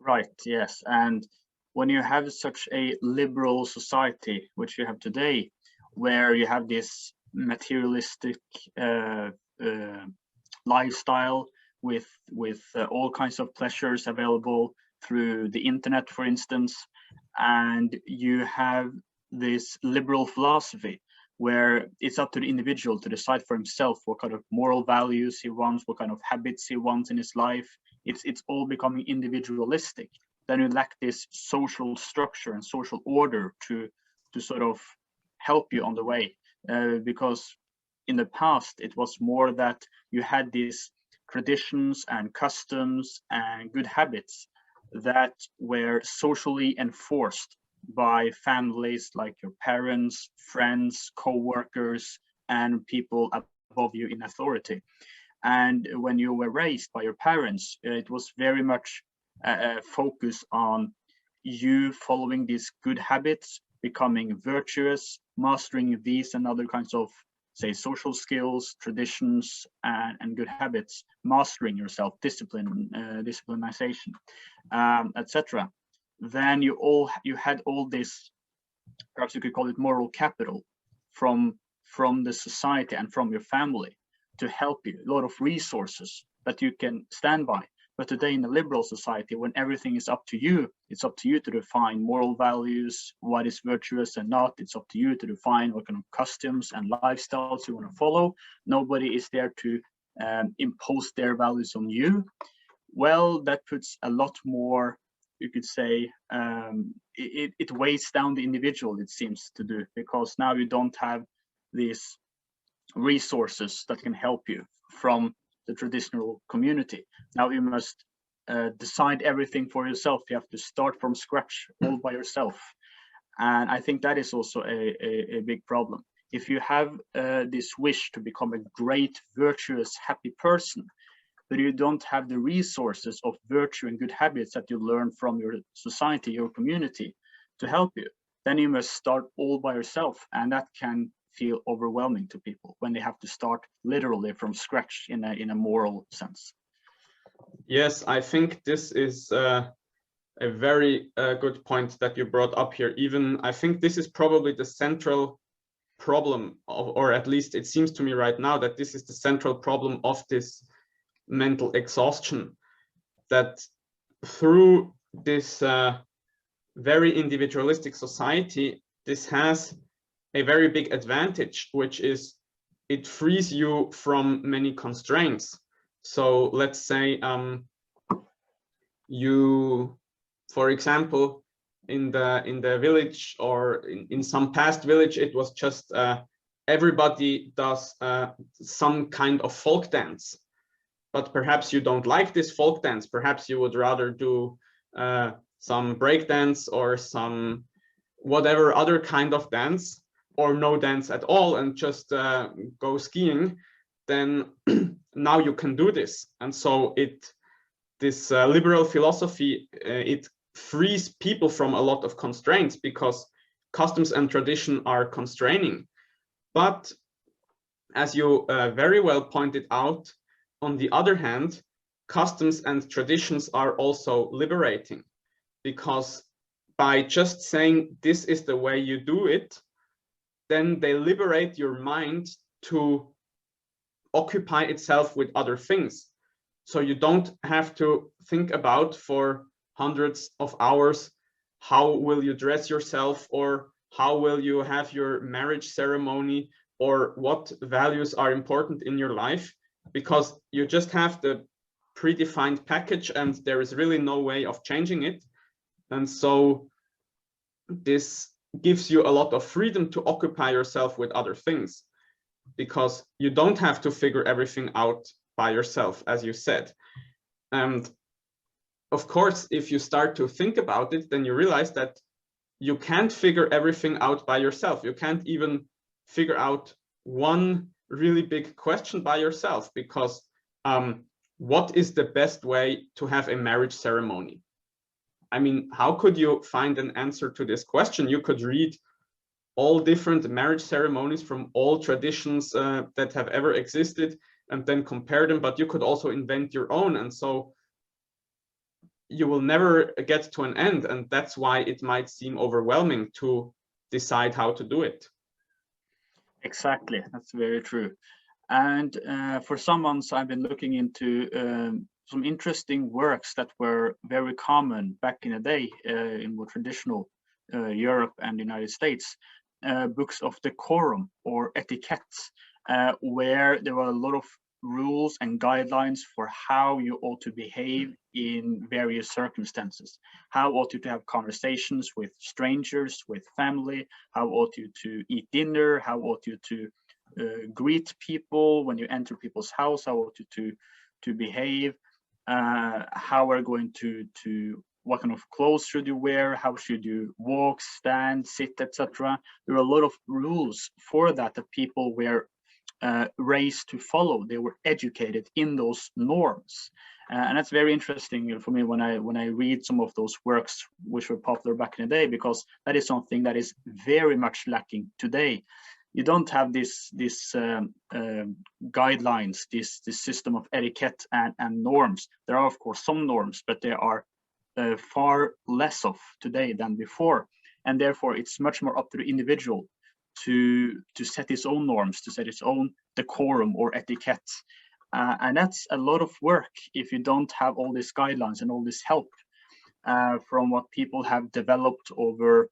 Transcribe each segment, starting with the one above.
Right, yes. And when you have such a liberal society, which you have today, where you have this materialistic lifestyle with all kinds of pleasures available through the internet, for instance, and you have this liberal philosophy where it's up to the individual to decide for himself what kind of moral values he wants, what kind of habits he wants in his life. It's all becoming individualistic. Then you lack this social structure and social order to sort of help you on the way, because in the past it was more that you had these traditions and customs and good habits that were socially enforced by families like your parents, friends, co-workers, and people above you in authority. And when you were raised by your parents, it was very much focused on you following these good habits, becoming virtuous, mastering these and other kinds of, say, social skills, traditions, and good habits, mastering yourself, discipline, disciplinization, etc. Then you had all this, perhaps you could call it moral capital, from the society and from your family to help you, a lot of resources that you can stand by. But today in a liberal society, when everything is up to you, it's up to you to define moral values, what is virtuous and not. It's up to you to define what kind of customs and lifestyles you want to follow. Nobody is there to impose their values on you. Well, that puts a lot more, you could say, it weighs down the individual, it seems to do, because now you don't have these resources that can help you from the traditional community. Now you must decide everything for yourself. You have to start from scratch all by yourself. And I think that is also a big problem. If you have this wish to become a great, virtuous, happy person, but you don't have the resources of virtue and good habits that you learn from your society, your community, to help you, then you must start all by yourself. And that can feel overwhelming to people when they have to start literally from scratch in a moral sense. Yes, I think this is a very good point that you brought up here. Even I think this is probably the central problem or at least it seems to me right now that this is the central problem of this mental exhaustion, that through this very individualistic society, this has a very big advantage, which is it frees you from many constraints. So let's say you, for example, in the village or in some past village, it was just everybody does some kind of folk dance. But perhaps you don't like this folk dance. Perhaps you would rather do some break dance or some whatever other kind of dance, or no dance at all and just go skiing. Then now you can do this. And so this liberal philosophy, it frees people from a lot of constraints because customs and tradition are constraining. But as you very well pointed out, on the other hand, customs and traditions are also liberating, because by just saying this is the way you do it, then they liberate your mind to occupy itself with other things. So you don't have to think about for hundreds of hours, how will you dress yourself, or how will you have your marriage ceremony, or what values are important in your life, because you just have the predefined package and there is really no way of changing it. And so this gives you a lot of freedom to occupy yourself with other things, because you don't have to figure everything out by yourself, as you said. And of course, if you start to think about it, then you realize that you can't figure everything out by yourself. You can't even figure out one really big question by yourself, because what is the best way to have a marriage ceremony? I mean, how could you find an answer to this question? You could read all different marriage ceremonies from all traditions that have ever existed and then compare them, but you could also invent your own. And so you will never get to an end, and that's why it might seem overwhelming to decide how to do it. Exactly, that's very true. And for some months, I've been looking into some interesting works that were very common back in the day in more traditional Europe and the United States, books of decorum or etiquette, where there were a lot of rules and guidelines for how you ought to behave in various circumstances. How ought you to have conversations with strangers, with family? How ought you to eat dinner? How ought you to greet people when you enter people's house? How ought you to behave? How are going to what kind of clothes should you wear? How should you walk, stand, sit, etc.? There are a lot of rules for that people were raised to follow. They were educated in those norms, and that's very interesting for me when I read some of those works which were popular back in the day, because that is something that is very much lacking today. You don't have this guidelines, this system of etiquette and norms. There are of course some norms, but there are far less of today than before, and therefore it's much more up to the individual to set his own norms, to set his own decorum or etiquette, and that's a lot of work if you don't have all these guidelines and all this help from what people have developed over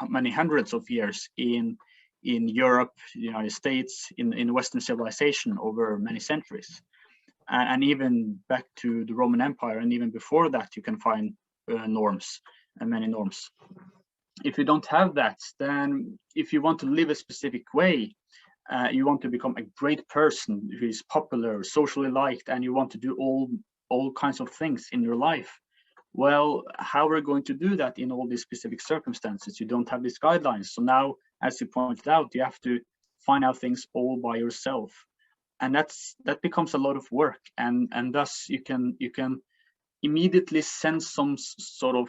many hundreds of years in Europe, the United States, in Western civilization over many centuries, and even back to the Roman Empire, and even before that you can find norms and many norms. If you don't have that, then if you want to live a specific way, you want to become a great person who is popular, socially liked, and you want to do all kinds of things in your life, well, how are we going to do that in all these specific circumstances? You don't have these guidelines. So now, as you pointed out, you have to find out things all by yourself, and that becomes a lot of work, and thus you can immediately sense some sort of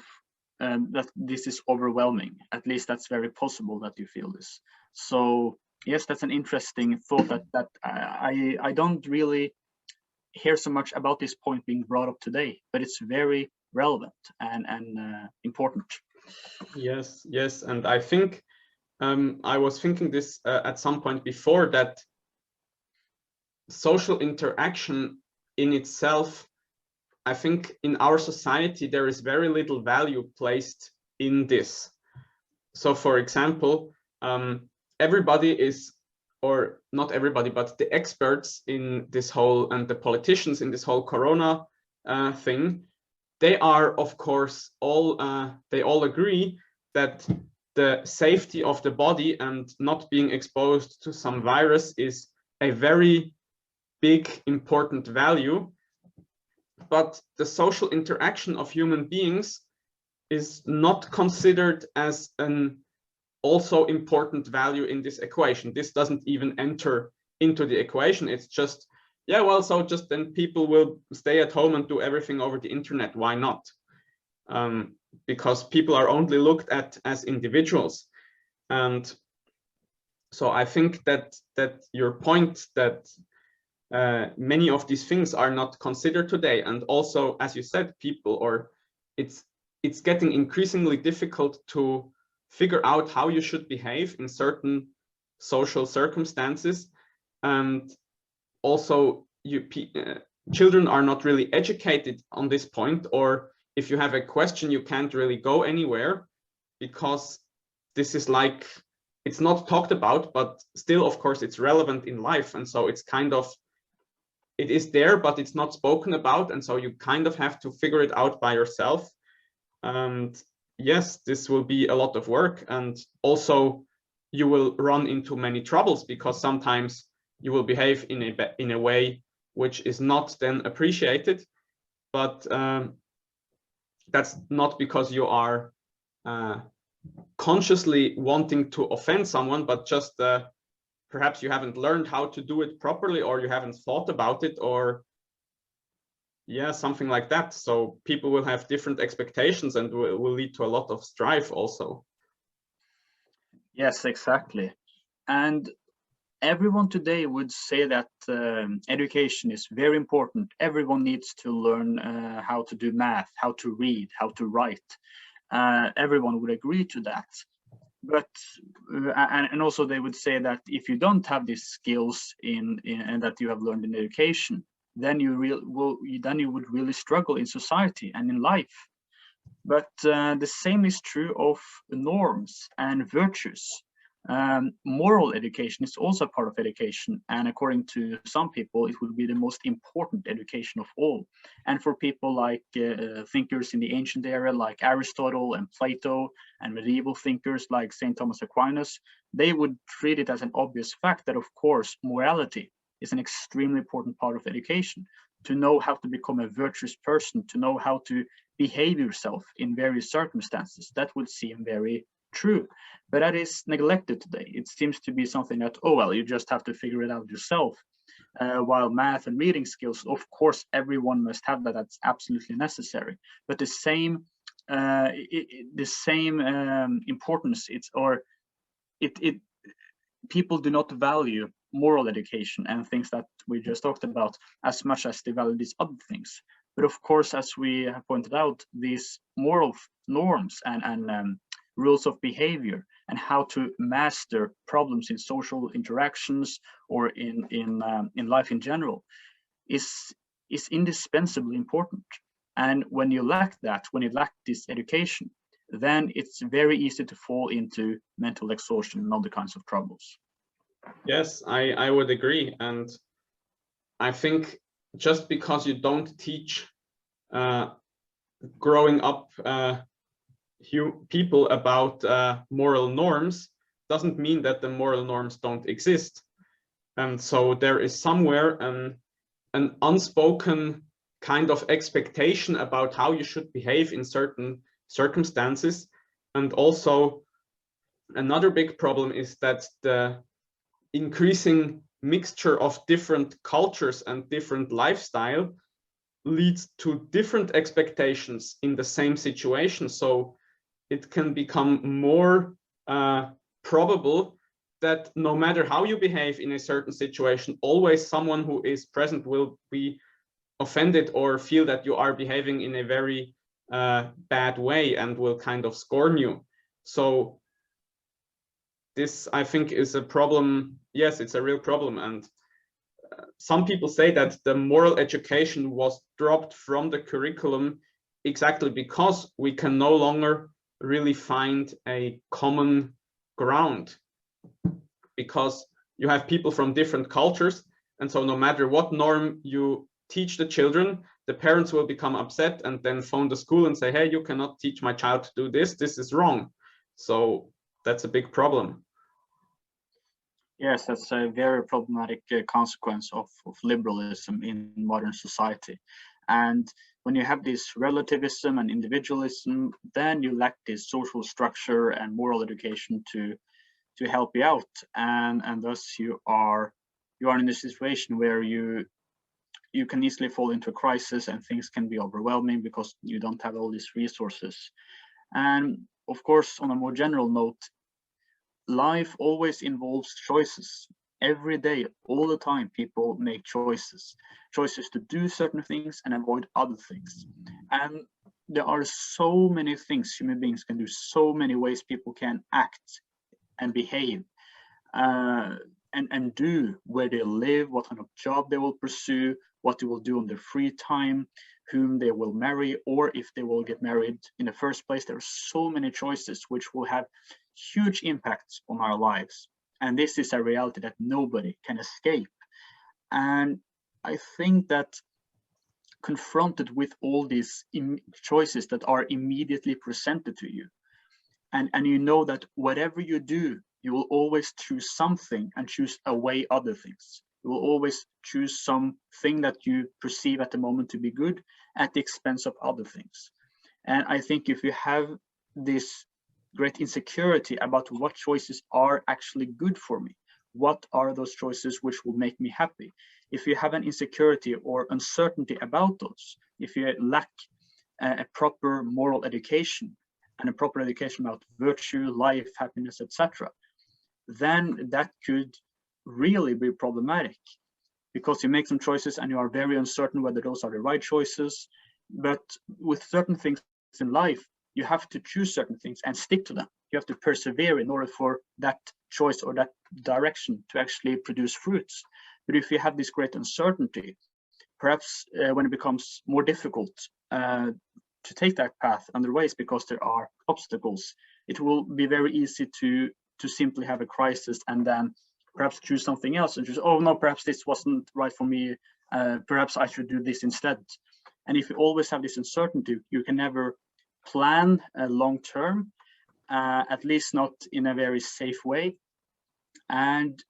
that this is overwhelming. At least that's very possible that you feel this. So yes, that's an interesting thought that I don't really hear so much about this point being brought up today, but it's very relevant and important. Yes, and I think I was thinking this at some point before, that social interaction in itself, I think in our society there is very little value placed in this. So for example, everybody is, or not everybody, but the experts in this whole, and the politicians in this whole corona thing, they are of course all, they all agree that the safety of the body and not being exposed to some virus is a very big, important value. But the social interaction of human beings is not considered as an also important value in this equation. This doesn't even enter into the equation. It's just, yeah, well, so just then people will stay at home and do everything over the internet. Why not? Because people are only looked at as individuals. And so I think that your point that many of these things are not considered today, and also, as you said, people, or it's getting increasingly difficult to figure out how you should behave in certain social circumstances, and also children are not really educated on this point, or if you have a question you can't really go anywhere, because this is like, it's not talked about, but still of course it's relevant in life, and so it's kind of, it is there, but it's not spoken about, and so you kind of have to figure it out by yourself. And yes, this will be a lot of work, and also you will run into many troubles, because sometimes you will behave in a way which is not then appreciated, but that's not because you are consciously wanting to offend someone, but just perhaps you haven't learned how to do it properly, or you haven't thought about it, or yeah, something like that. So people will have different expectations, and will lead to a lot of strife also. Yes, exactly. And everyone today would say that education is very important. Everyone needs to learn how to do math, how to read, how to write. Everyone would agree to that. But and also they would say that if you don't have these skills and that you have learned in education, then you would really struggle in society and in life. But the same is true of norms and virtues. Moral education is also part of education, and according to some people, it would be the most important education of all. And for people like thinkers in the ancient era, like Aristotle and Plato, and medieval thinkers like St. Thomas Aquinas, they would treat it as an obvious fact that, of course, morality is an extremely important part of education. To know how to become a virtuous person, to know how to behave yourself in various circumstances, that would seem very true, but that is neglected today. It seems to be something that, oh well, you just have to figure it out yourself. While math and reading skills, of course, everyone must have that. That's absolutely necessary. But the same importance, people do not value moral education and things that we just talked about as much as they value these other things. But of course, as we have pointed out, these moral norms and rules of behavior and how to master problems in social interactions or in life in general is indispensably important. And when you lack that, when you lack this education, then it's very easy to fall into mental exhaustion and other kinds of troubles. Yes, I would agree. And I think just because you don't teach growing up people about moral norms doesn't mean that the moral norms don't exist. And so there is somewhere an unspoken kind of expectation about how you should behave in certain circumstances. And also another big problem is that the increasing mixture of different cultures and different lifestyle leads to different expectations in the same situation. So it can become more probable that no matter how you behave in a certain situation, always someone who is present will be offended or feel that you are behaving in a very bad way and will kind of scorn you. So this, I think, is a problem. Yes, it's a real problem. And some people say that the moral education was dropped from the curriculum exactly because we can no longer really find a common ground, because you have people from different cultures. And so no matter what norm you teach the children, the parents will become upset and then phone the school and say, hey, you cannot teach my child to do this. This is wrong. So that's a big problem. Yes, that's a very problematic consequence of liberalism in modern society. And when you have this relativism and individualism, then you lack this social structure and moral education to help you out, and thus you are in a situation where you can easily fall into a crisis and things can be overwhelming because you don't have all these resources. And of course, on a more general note, life always involves choices. Every day, all the time, people make choices to do certain things and avoid other things. And there are so many things human beings can do, so many ways people can act and behave and do, where they live, what kind of job they will pursue, what they will do on their free time, whom they will marry, or if they will get married in the first place. There are so many choices which will have huge impacts on our lives. And this is a reality that nobody can escape. And I think that confronted with all these choices that are immediately presented to you, and you know that whatever you do, you will always choose something and choose away other things. You will always choose something that you perceive at the moment to be good at the expense of other things. And I think if you have this great insecurity about what choices are actually good for me, what are those choices which will make me happy, if you have an insecurity or uncertainty about those, if you lack a proper moral education and a proper education about virtue, life, happiness, etc., then that could really be problematic, because you make some choices and you are very uncertain whether those are the right choices. But with certain things in life, you have to choose certain things and stick to them. You have to persevere in order for that choice or that direction to actually produce fruits. But if you have this great uncertainty, perhaps when it becomes more difficult to take that path otherwise because there are obstacles, it will be very easy to simply have a crisis and then perhaps choose something else and just, oh no, perhaps this wasn't right for me, perhaps I should do this instead. And if you always have this uncertainty, you can never plan long term, at least not in a very safe way. And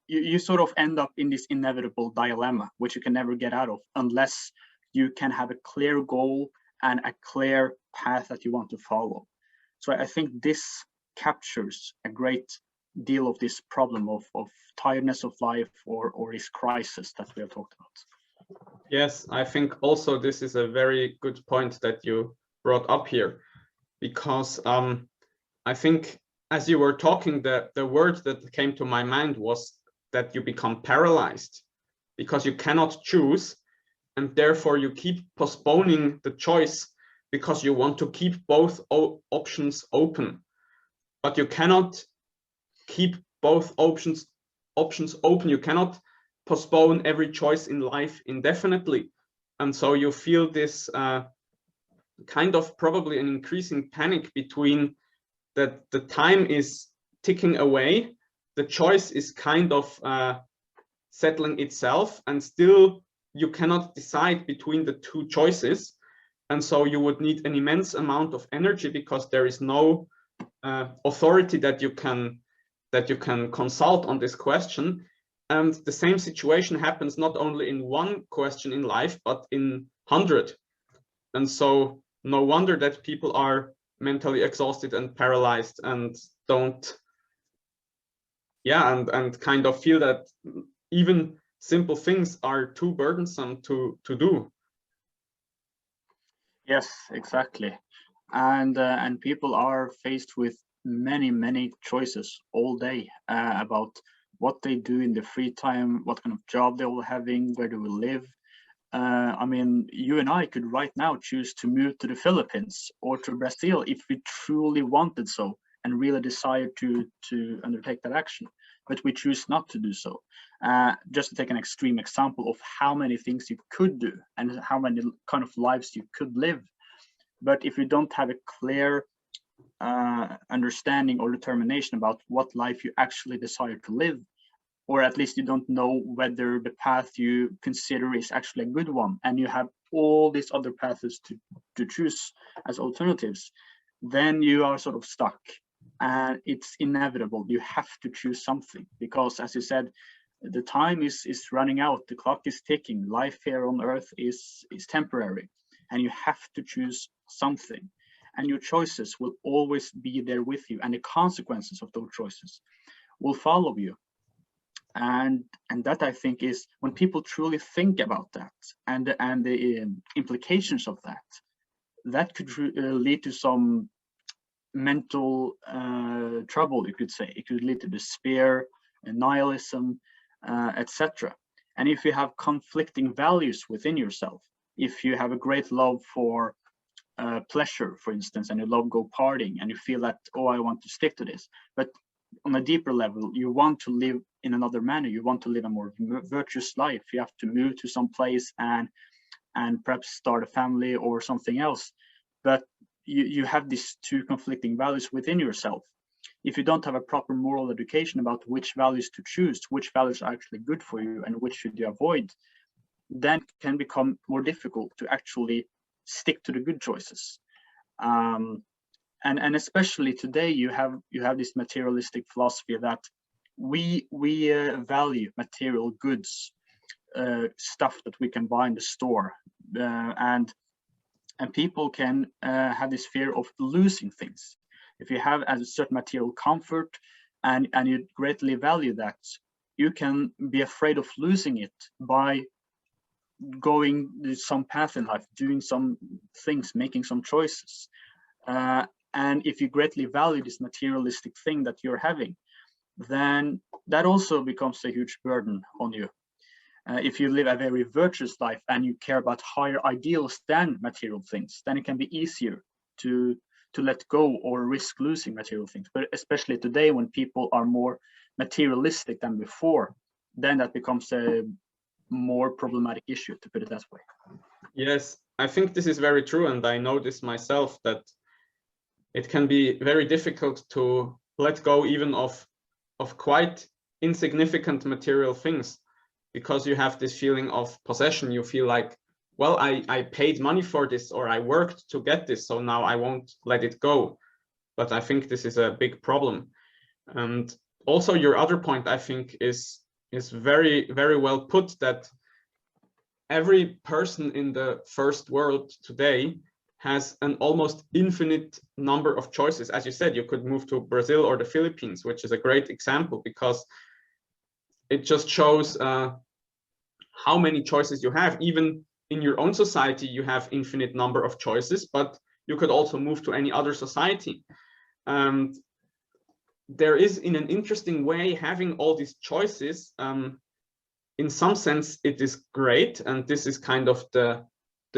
you sort of end up in this inevitable dilemma, which you can never get out of unless you can have a clear goal and a clear path that you want to follow. So I think this captures a great deal of this problem of tiredness of life or this crisis that we have talked about. Yes, I think also this is a very good point that you brought up here, because I think as you were talking, the word that came to my mind was that you become paralyzed because you cannot choose, and therefore you keep postponing the choice because you want to keep both options open. But you cannot keep both options open. You cannot postpone every choice in life indefinitely. And so you feel this kind of probably an increasing panic between that the time is ticking away, the choice is kind of settling itself, and still you cannot decide between the two choices. And so you would need an immense amount of energy because there is no authority that you can consult on this question. And the same situation happens not only in one question in life, but in 100. And so no wonder that people are mentally exhausted and paralyzed and don't, and kind of feel that even simple things are too burdensome to do. Yes, exactly. And people are faced with many choices all day about what they do in their free time, what kind of job they will having, where they will live. I mean, you and I could right now choose to move to the Philippines or to Brazil if we truly wanted so and really desired to undertake that action, but we choose not to do so. Just to take an extreme example of how many things you could do and how many kind of lives you could live. But if you don't have a clear understanding or determination about what life you actually desire to live, or at least you don't know whether the path you consider is actually a good one, and you have all these other paths to choose as alternatives, then you are sort of stuck. And it's inevitable. You have to choose something because, as you said, the time is running out. The clock is ticking. Life here on Earth is temporary, and you have to choose something. And your choices will always be there with you, and the consequences of those choices will follow you. And that, I think, is when people truly think about that and the implications of that could lead to some mental trouble, you could say. It could lead to despair, nihilism, etc. And if you have conflicting values within yourself, if you have a great love for pleasure, for instance, and you love go partying, and you feel that, oh, I want to stick to this, but on a deeper level, you want to live in another manner. You want to live a more virtuous life. You have to move to some place and perhaps start a family or something else. But you have these two conflicting values within yourself. If you don't have a proper moral education about which values to choose, which values are actually good for you and which should you avoid, then it can become more difficult to actually stick to the good choices. And especially today, you have this materialistic philosophy that we value material goods, stuff that we can buy in the store, and people can have this fear of losing things. If you have a certain material comfort and you greatly value that, you can be afraid of losing it by going some path in life, doing some things, making some choices. And if you greatly value this materialistic thing that you're having, then that also becomes a huge burden on you. If you live a very virtuous life and you care about higher ideals than material things, then it can be easier to let go or risk losing material things. But especially today, when people are more materialistic than before, then that becomes a more problematic issue, to put it that way. Yes, I think this is very true, and I know this myself, that it can be very difficult to let go even of quite insignificant material things, because you have this feeling of possession. You feel like, well, I paid money for this, or I worked to get this, so now I won't let it go. But I think this is a big problem. And also your other point, I think, is very, very well put, that every person in the first world today has an almost infinite number of choices. As you said, you could move to Brazil or the Philippines, which is a great example, because it just shows how many choices you have. Even in your own society, you have infinite number of choices, but you could also move to any other society. And there is, in an interesting way, having all these choices. In some sense, it is great, and this is kind of the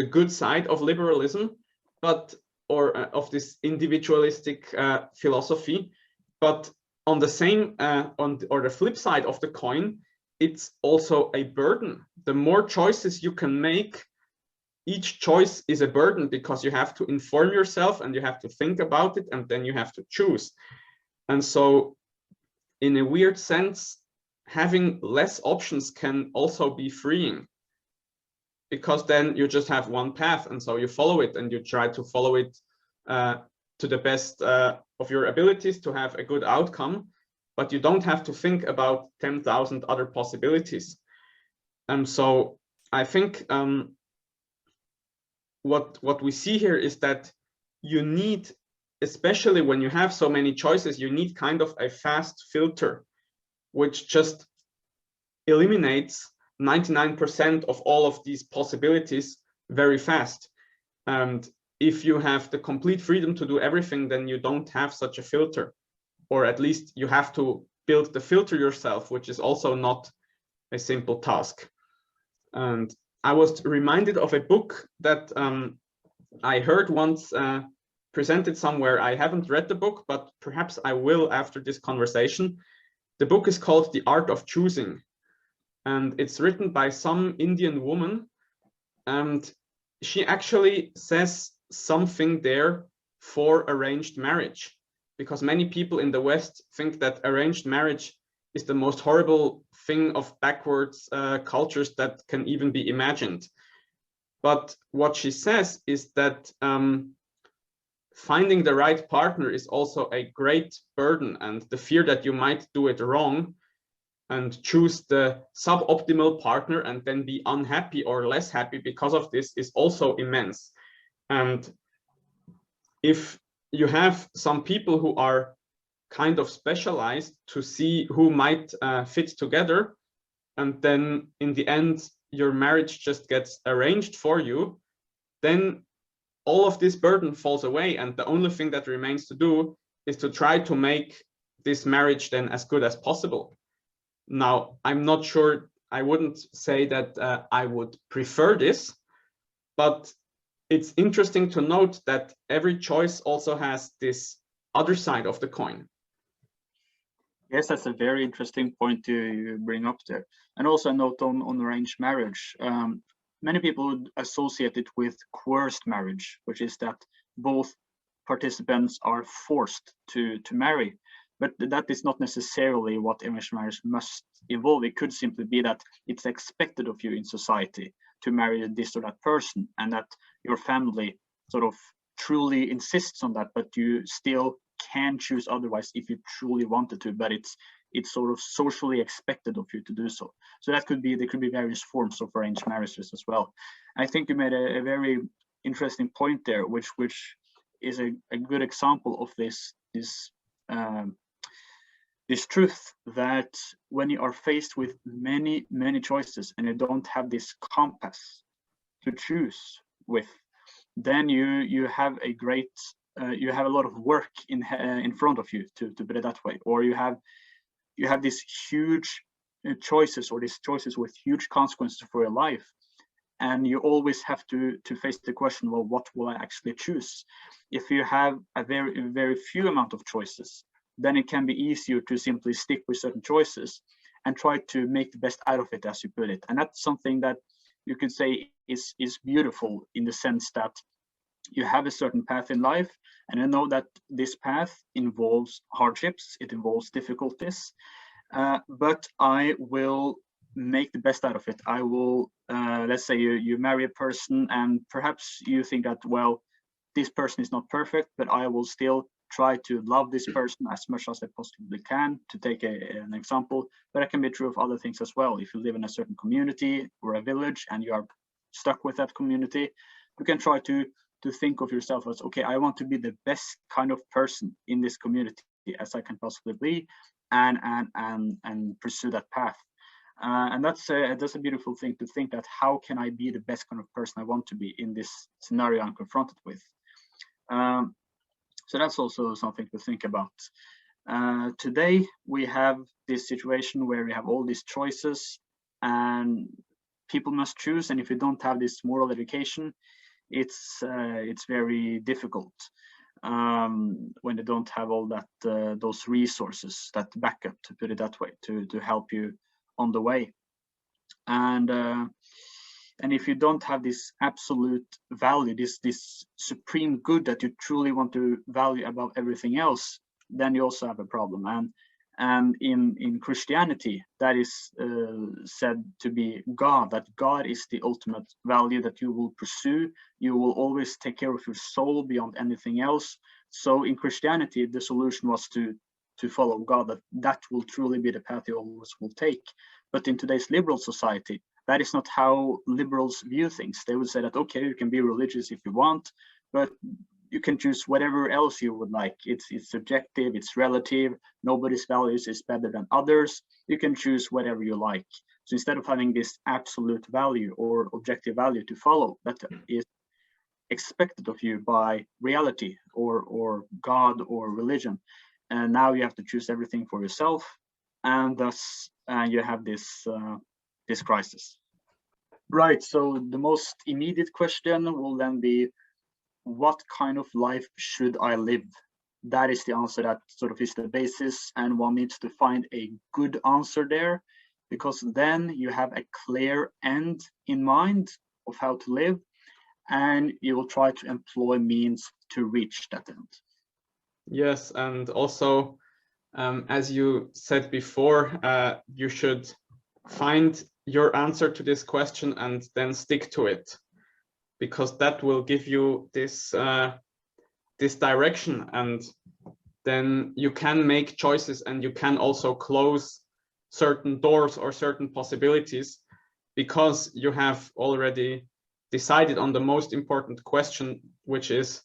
good side of liberalism, but of this individualistic philosophy. But on the same or the flip side of the coin, it's also a burden. The more choices you can make, each choice is a burden, because you have to inform yourself and you have to think about it, and then you have to choose. And so, in a weird sense, having less options can also be freeing, because then you just have one path, and so you follow it, and you try to follow it to the best of your abilities to have a good outcome, but you don't have to think about 10,000 other possibilities. And so I think what we see here is that you need, especially when you have so many choices, you need kind of a fast filter, which just eliminates 99% of all of these possibilities very fast. And if you have the complete freedom to do everything, then you don't have such a filter, or at least you have to build the filter yourself, which is also not a simple task. And I was reminded of a book that I heard once presented somewhere. I haven't read the book, but perhaps I will after this conversation. The book is called The Art of Choosing, and it's written by some Indian woman, and she actually says something there for arranged marriage, because many people in the West think that arranged marriage is the most horrible thing of backwards cultures that can even be imagined. But what she says is that finding the right partner is also a great burden, and the fear that you might do it wrong and choose the suboptimal partner and then be unhappy or less happy because of this is also immense. And if you have some people who are kind of specialized to see who might fit together, and then in the end your marriage just gets arranged for you, then all of this burden falls away, and the only thing that remains to do is to try to make this marriage then as good as possible. Now, I'm not sure, I wouldn't say that I would prefer this, but it's interesting to note that every choice also has this other side of the coin. Yes, that's a very interesting point to bring up there. And also a note on arranged marriage. Many people would associate it with coerced marriage, which is that both participants are forced to marry. But that is not necessarily what arranged marriage must involve. It could simply be that it's expected of you in society to marry this or that person, and that your family sort of truly insists on that, but you still can choose otherwise if you truly wanted to, but it's sort of socially expected of you to do so. So that could be, there could be various forms of arranged marriages as well. I think you made a very interesting point there, which is a good example of this truth, that when you are faced with many choices and you don't have this compass to choose with, then you have a great you have a lot of work in front of you, to put it that way, or you have you have these huge choices, or these choices with huge consequences for your life. And you always have to face the question, well, what will I actually choose? If you have a very few amount of choices, then it can be easier to simply stick with certain choices and try to make the best out of it, as you put it. And that's something that you could say is beautiful, in the sense that you have a certain path in life, and you know that this path involves hardships, it involves difficulties, but I will make the best out of it. I will, let's say you marry a person, and perhaps you think that, well, this person is not perfect, but I will still try to love this person as much as I possibly can, to take an example. But it can be true of other things as well. If you live in a certain community or a village and you are stuck with that community, you can try to think of yourself as, okay, I want to be the best kind of person in this community as I can possibly be, and pursue that path. And that's a beautiful thing to think, that how can I be the best kind of person I want to be in this scenario I'm confronted with. So that's also something to think about. Today we have this situation where we have all these choices and people must choose, and if you don't have this moral education, it's very difficult when they don't have all that those resources, that backup, to put it that way, to help you on the way. And if you don't have this absolute value, this supreme good that you truly want to value above everything else, then you also have a problem. And in Christianity, that is said to be God, that God is the ultimate value that you will pursue. You will always take care of your soul beyond anything else. So in Christianity, the solution was to follow God, that will truly be the path you always will take. But in today's liberal society, that is not how liberals view things. They would say that, okay, you can be religious if you want, but you can choose whatever else you would like. It's subjective, it's relative. Nobody's values is better than others. You can choose whatever you like. So instead of having this absolute value or objective value to follow, that is expected of you by reality or God or religion, and now you have to choose everything for yourself, and thus you have this crisis. Right, so the most immediate question will then be, what kind of life should I live? That is the answer that sort of is the basis, and one needs to find a good answer there, because then you have a clear end in mind of how to live, and you will try to employ means to reach that end. Yes, and also, as you said before, you should find your answer to this question and then stick to it, because that will give you this this direction, and then you can make choices, and you can also close certain doors or certain possibilities, because you have already decided on the most important question, which is,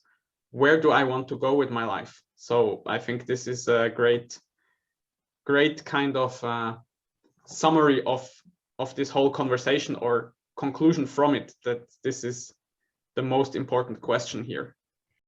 where do I want to go with my life? So I think this is a great kind of summary of this whole conversation, or conclusion from it, that this is the most important question here.